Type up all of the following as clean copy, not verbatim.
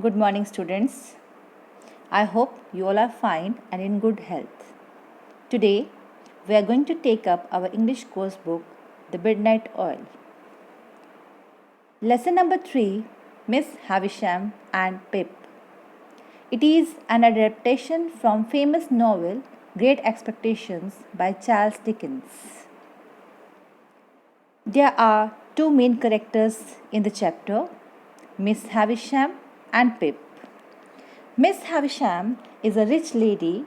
Good morning, students. I hope you all are fine and in good health. Today, we are going to take up our English course book, The Midnight Oil. Lesson number 3, Miss Havisham and Pip. It is an adaptation from famous novel Great Expectations by Charles Dickens. There are two main characters in the chapter, Miss Havisham and Pip. Miss Havisham is a rich lady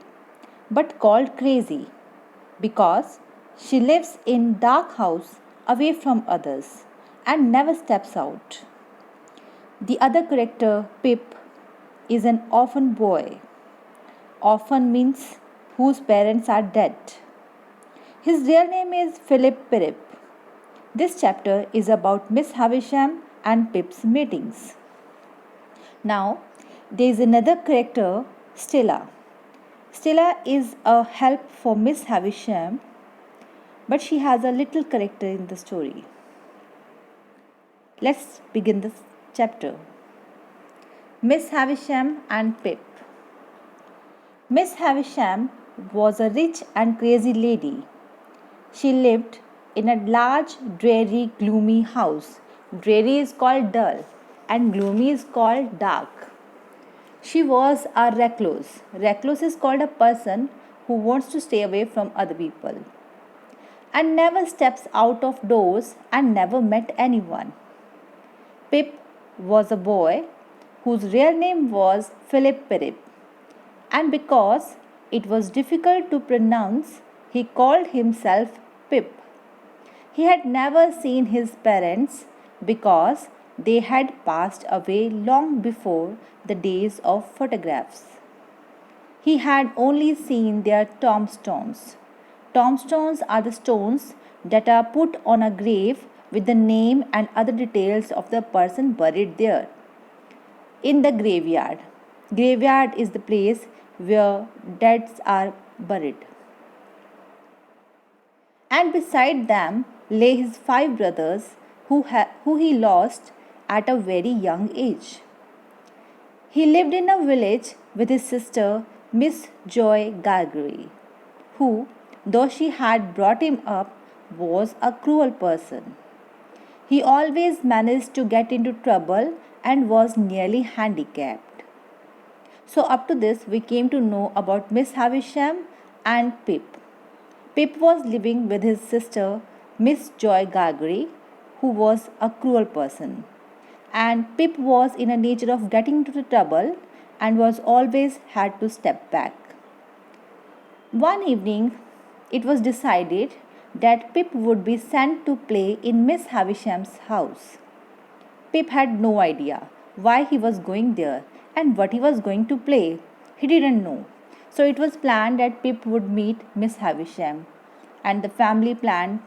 but called crazy because she lives in dark house away from others and never steps out. The other character, Pip, is an orphan boy. Orphan means whose parents are dead. His real name is Philip Pirrip. This chapter is about Miss Havisham and Pip's meetings. Now, there is another character, Stella. Stella is a help for Miss Havisham, but she has a little character in the story. Let's begin this chapter. Miss Havisham and Pip. Miss Havisham was a rich and crazy lady. She lived in a large, dreary, gloomy house. Dreary is called dull and gloomy is called dark. She was a recluse. Recluse is called a person who wants to stay away from other people and never steps out of doors and never met anyone. Pip was a boy whose real name was Philip Pirrip, and because it was difficult to pronounce, he called himself Pip. He had never seen his parents because they had passed away long before the days of photographs. He had only seen their tombstones. Tombstones are the stones that are put on a grave with the name and other details of the person buried there. In the graveyard. Graveyard is the place where deads are buried. And beside them lay his 5 brothers who he lost at a very young age. He lived in a village with his sister, Miss Joy Gargery, who, though she had brought him up, was a cruel person. He always managed to get into trouble and was nearly handicapped. So, up to this, we came to know about Miss Havisham and Pip. Pip was living with his sister, Miss Joy Gargery, who was a cruel person. And Pip was in a nature of getting into trouble and was always had to step back. One evening, it was decided that Pip would be sent to play in Miss Havisham's house. Pip had no idea why he was going there and what he was going to play. He didn't know. So it was planned that Pip would meet Miss Havisham, and the family planned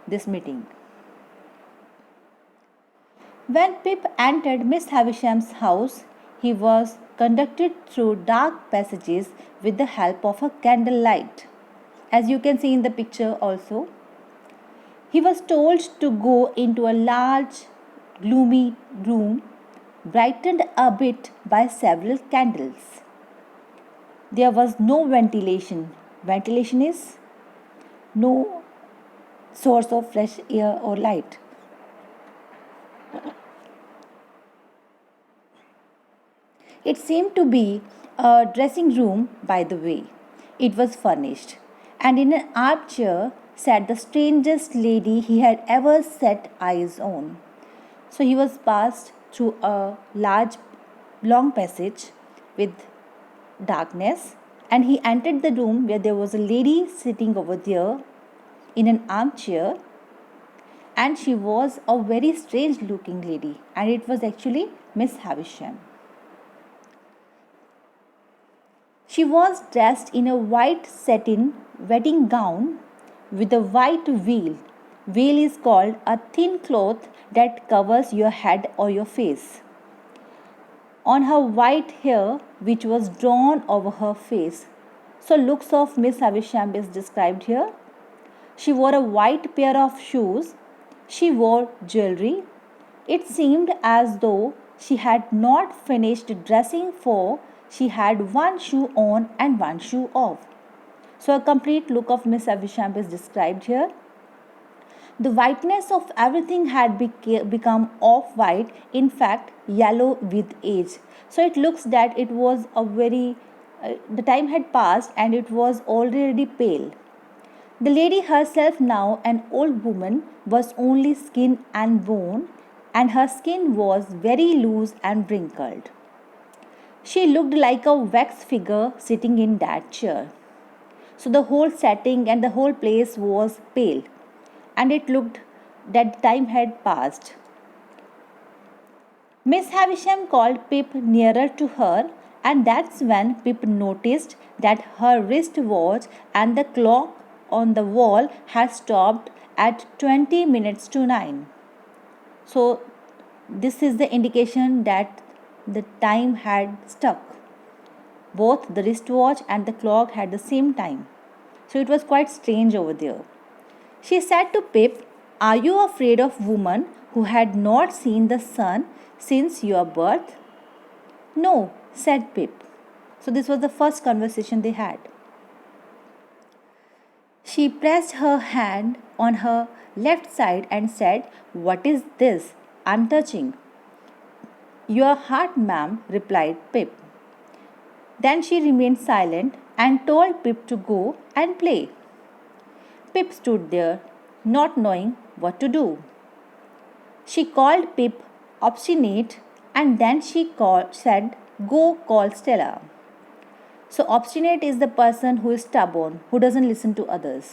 this meeting. When Pip entered Miss Havisham's house, he was conducted through dark passages with the help of a candlelight. As you can see in the picture also, he was told to go into a large, gloomy room, brightened a bit by several candles. There was no ventilation. Ventilation is no source of fresh air or light. It seemed to be a dressing room, by the way. It was furnished, and in an armchair sat the strangest lady he had ever set eyes on. So he was passed through a large, long passage with darkness, and he entered the room where there was a lady sitting over there in an armchair, and she was a very strange looking lady, and it was actually Miss Havisham. She was dressed in a white satin wedding gown with a white veil. Veil is called a thin cloth that covers your head or your face. On her white hair, which was drawn over her face. So, looks of Miss Havisham is described here. She wore a white pair of shoes. She wore jewelry. It seemed as though She had not finished dressing for she had one shoe on and one shoe off. So a complete look of Miss Havisham is described here. The whiteness of everything had become off-white, in fact yellow with age. So it looks that it was the time had passed and it was already pale. The lady herself, now an old woman, was only skin and bone, and her skin was very loose and wrinkled. She looked like a wax figure sitting in that chair. So the whole setting and the whole place was pale, and it looked that time had passed. Miss Havisham called Pip nearer to her, and that's when Pip noticed that her wrist watch and the clock on the wall had stopped at 20 minutes to 9. So, this is the indication that the time had stuck. Both the wristwatch and the clock had the same time. So, it was quite strange over there. She said to Pip, "Are you afraid of women who had not seen the sun since your birth?" "No," said Pip. So this was the first conversation they had. She pressed her hand on her left side and said, "What is this? I'm touching." "Your heart, ma'am," replied Pip. Then she remained silent and told Pip to go and play. Pip stood there, not knowing what to do. She called Pip obstinate, and then said, "Go call Stella." So, obstinate is the person who is stubborn, who doesn't listen to others.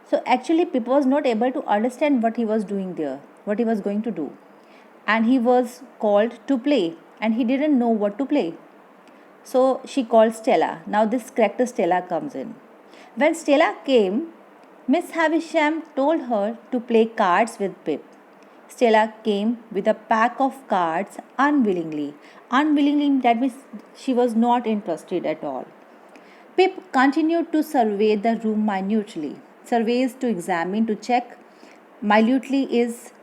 So, actually, Pip was not able to understand what he was doing there, what he was going to do. And he was called to play, and he didn't know what to play. So, she called Stella. Now, this character Stella comes in. When Stella came, Miss Havisham told her to play cards with Pip. Stella came with a pack of cards unwillingly. Unwillingly, that means she was not interested at all. Pip continued to survey the room minutely. Survey is to examine, to check. Minutely is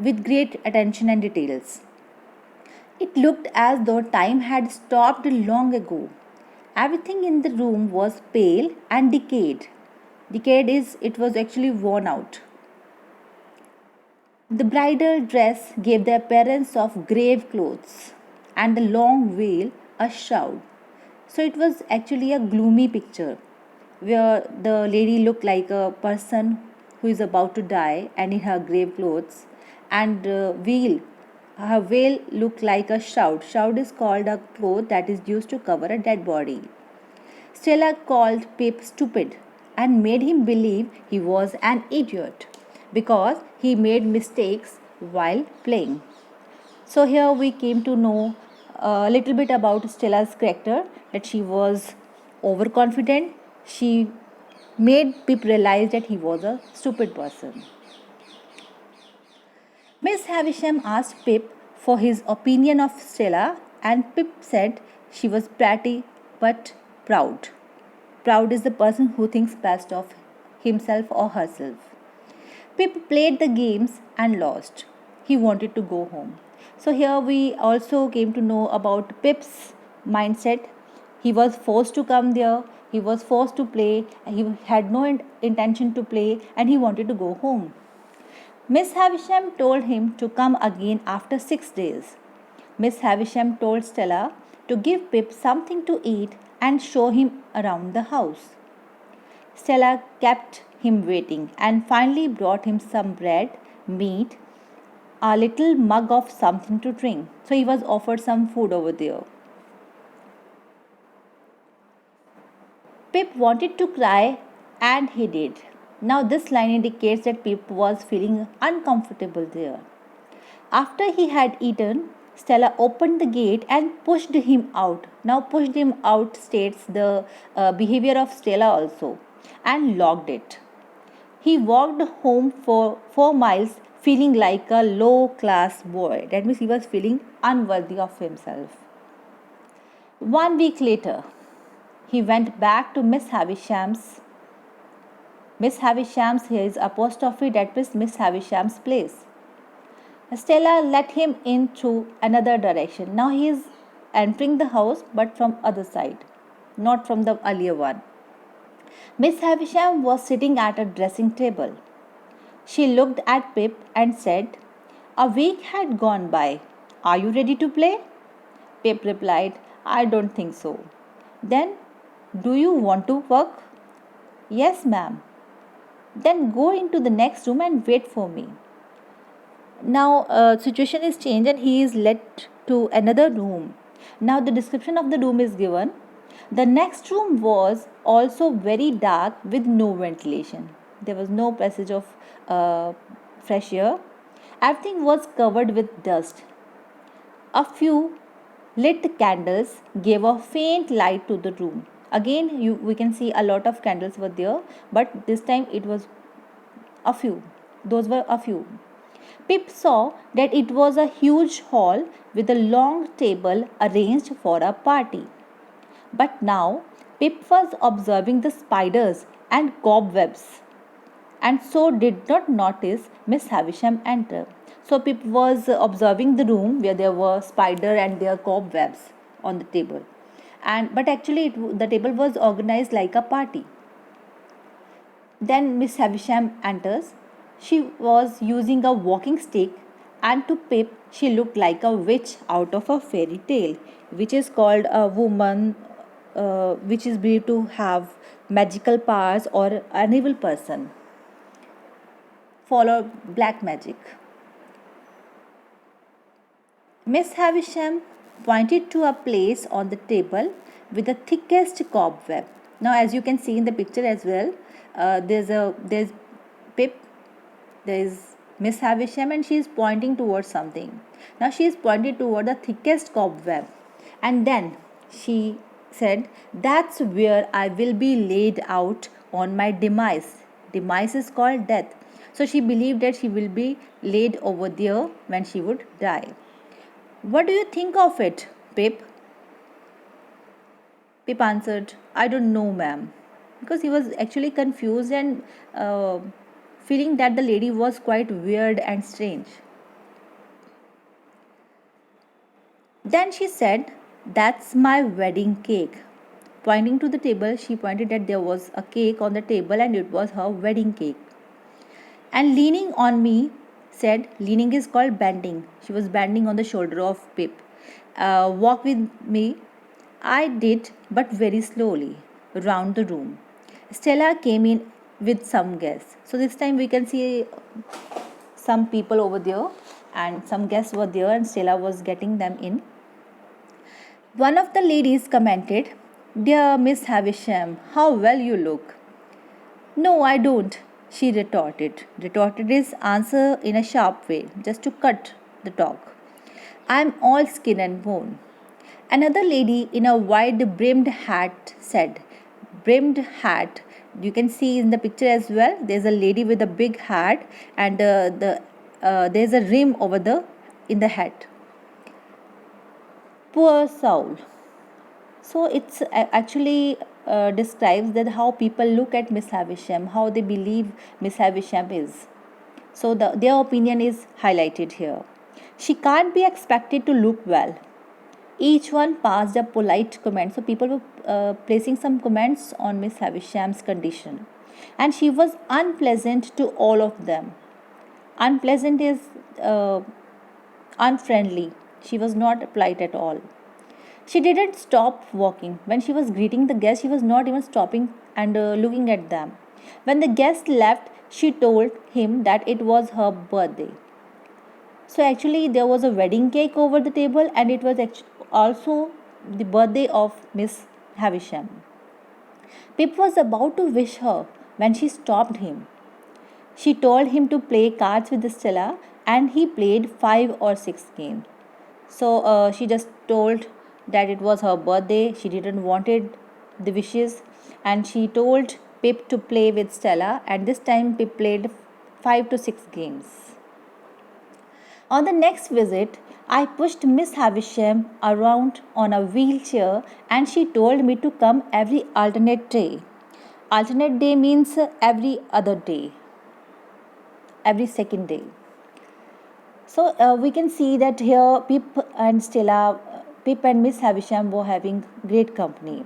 with great attention and details. It looked as though time had stopped long ago. Everything in the room was pale and decayed. Decayed is it was actually worn out. The bridal dress gave the appearance of grave clothes, and the long veil a shroud. So it was actually a gloomy picture where the lady looked like a person who is about to die and in her grave clothes, and her veil looked like a shroud. Shroud is called a cloth that is used to cover a dead body. Stella called Pip stupid and made him believe he was an idiot because he made mistakes while playing. So here we came to know a little bit about Stella's character, that she was overconfident. She made Pip realize that he was a stupid person. Miss Havisham asked Pip for his opinion of Stella, and Pip said she was pretty but proud. Proud is the person who thinks best of himself or herself. Pip played the games and lost. He wanted to go home. So here we also came to know about Pip's mindset. He was forced to come there. He was forced to play. He had no intention to play, and he wanted to go home. Miss Havisham told him to come again after 6 days. Miss Havisham told Stella to give Pip something to eat and show him around the house. Stella kept him waiting and finally brought him some bread, meat, a little mug of something to drink. So he was offered some food over there. Pip wanted to cry, and he did. Now this line indicates that Pip was feeling uncomfortable there. After he had eaten, Stella opened the gate and pushed him out. Now pushed him out states the behavior of Stella also, and locked it. He walked home for 4 miles feeling like a low class boy. That means he was feeling unworthy of himself. 1 week later, he went back to Miss Havisham's. Miss Havisham's, here is apostrophe, that means Miss Havisham's place. Stella let him in through another direction. Now he is entering the house but from other side, not from the earlier one. Miss Havisham was sitting at a dressing table. She looked at Pip and said, "A week had gone by. Are you ready to play?" Pip replied, "I don't think so." "Then, do you want to work?" "Yes, ma'am." "Then go into the next room and wait for me." Now, situation is changed and he is led to another room. Now, the description of the room is given. The next room was also very dark with no ventilation. There was no passage of uh, fresh air. Everything was covered with dust. A few lit candles gave a faint light to the room. Again, we can see a lot of candles were there, but this time it was a few. Those were a few. Pip saw that it was a huge hall with a long table arranged for a party. But now Pip was observing the spiders and cobwebs and so did not notice Miss Havisham enter. So Pip was observing the room where there were spider and their cobwebs on the table. And but actually the table was organized like a party. Then Miss Havisham enters. She was using a walking stick, and to Pip, she looked like a witch out of a fairy tale, which is called a woman which is believed to have magical powers or an evil person. Follow black magic. Miss Havisham pointed to a place on the table with the thickest cobweb. Now, as you can see in the picture as well, there's Pip, there is Miss Havisham, and she is pointing towards something. Now she is pointing toward the thickest cobweb, and then she said, "That's where I will be laid out on my demise." Demise is called death. So she believed that she will be laid over there when she would die. "What do you think of it, Pip?" Pip answered, "I don't know, ma'am," because he was actually confused and feeling that the lady was quite weird and strange. Then she said, "That's my wedding cake." Pointing to the table, she pointed that there was a cake on the table and it was her wedding cake. And leaning on me, said, leaning is called bending. She was bending on the shoulder of Pip. Walk with me. I did, but very slowly, round the room. Stella came in with some guests. So this time we can see some people over there and some guests were there and Stella was getting them in. One of the ladies commented, "Dear Miss Havisham, how well you look." "No, I don't," she retorted. Retorted is answer in a sharp way, just to cut the talk. "I'm all skin and bone." Another lady in a wide brimmed hat said, "Brimmed hat." You can see in the picture as well. There's a lady with a big hat, and there's a rim over the in the hat. Poor soul. So it's actually describes that how people look at Miss Havisham, how they believe Miss Havisham is. So their opinion is highlighted here. She can't be expected to look well. Each one passed a polite comment. So people were placing some comments on Miss Havisham's condition, and she was unpleasant to all of them. Unpleasant is unfriendly. She was not polite at all. She didn't stop walking. When she was greeting the guests, she was not even stopping and looking at them. When the guest left, she told him that it was her birthday. So actually, there was a wedding cake over the table, and it was also the birthday of Miss Havisham. Pip was about to wish her when she stopped him. She told him to play cards with Stella, and he played 5 or 6 games. So she just told that it was her birthday. She didn't wanted the wishes, and she told Pip to play with Stella. And this time Pip played 5 to 6 games. On the next visit, I pushed Miss Havisham around on a wheelchair, and she told me to come every alternate day. Alternate day means every other day, every second day. So we can see that here Pip and Miss Havisham were having great company.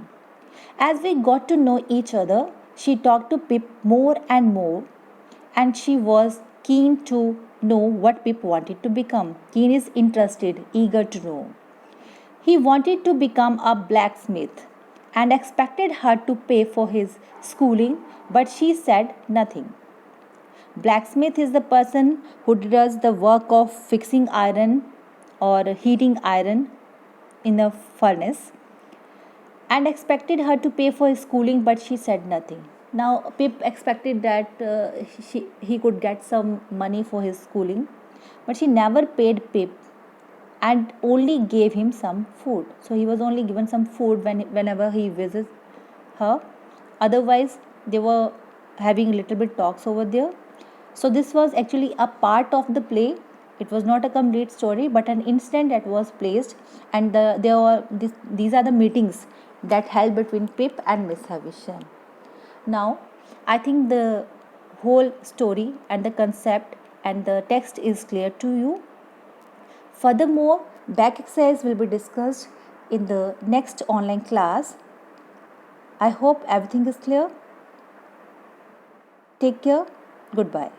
As we got to know each other, she talked to Pip more and more, and she was keen to know what Pip wanted to become. Keen is interested, eager to know. He wanted to become a blacksmith and expected her to pay for his schooling, but she said nothing. Blacksmith is the person who does the work of fixing iron or heating iron in a furnace, and expected her to pay for his schooling, but she said nothing. Now, Pip expected that he could get some money for his schooling, but she never paid Pip and only gave him some food. So he was only given some food whenever he visits her. Otherwise, they were having a little bit talks over there. So this was actually a part of the play. It was not a complete story, but an incident that was placed, and these are the meetings that held between Pip and Miss Havisham. Now, I think the whole story and the concept and the text is clear to you. Furthermore, back exercise will be discussed in the next online class. I hope everything is clear. Take care. Goodbye.